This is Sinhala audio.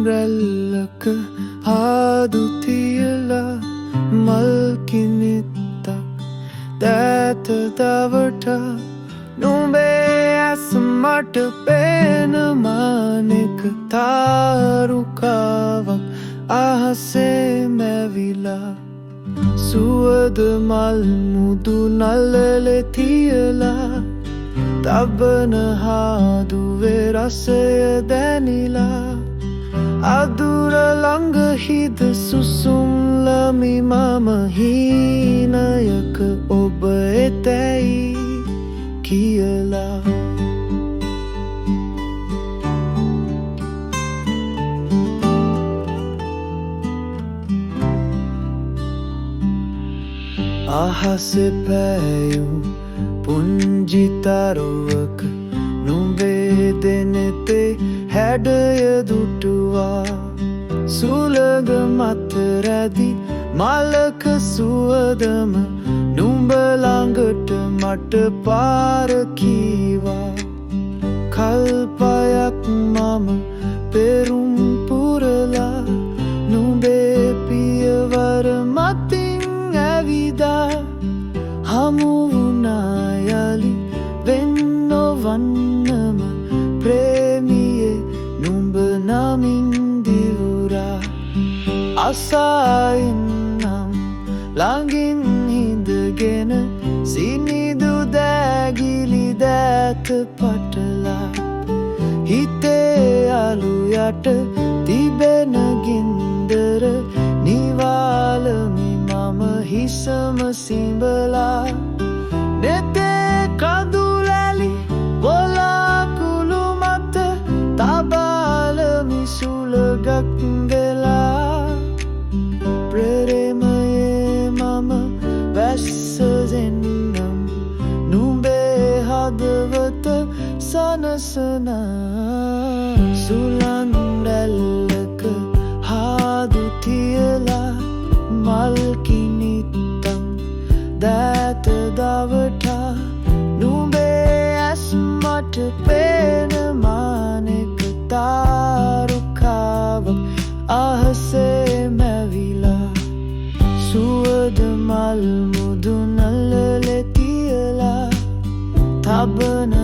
රැල්ලක ආදු තියලා මල්කිනිත්තක් දෑත දවට නුඹේ ඇස් මට පේන මානෙක තාරුකාවක් අහසේ මැවිලා සුවද මල් මුදු නළලේ තියලා තබන හාදුවේ රසය දැනිලා අදුර ළඟ හිද සුසුම් ලමි මම හීනයක ඔබ එතැයි කියලා අහසේ පෑයුම් පුංජිතරුවක නුඹේ දෙනෙතේ හැඩය දුටුවා සුළඟ මත රැදි මලක සුවදම නුඹ ළඟට මට පාර කීවා කල්පයක් මම පෙරුම් පුරලා නුඹේ පියවර මතින් ඇවිදා හමු වුණා යලි වෙන් නොවන්නම ප්‍රේමියේ නුඹ නමින් දිවුරා අසයින්නම් ළඟින් හිඳගෙන සිනිදු දෑගිලි දෑත පටලා හිතේ අලු යට තිබෙන ගින්දර නිවාලමි මම හිසම සිඹලා නෙතේ කඳුලැලි වලාකුළු මත තබාලමි සුළඟක් වෙලා ප්‍රේමයේ මම වැස්සෙන්නම් නුඹේ හදවත සනසනා සුළං රැල්ලක හාදු තියලා මල්කිනිත්තම් දෑත දවටා නුඹේ ඇස් මට පේන මානෙක තාරුකාවක් අහසේ මැවිලා සුවද මල් මුදු නළලේ තියලා තබන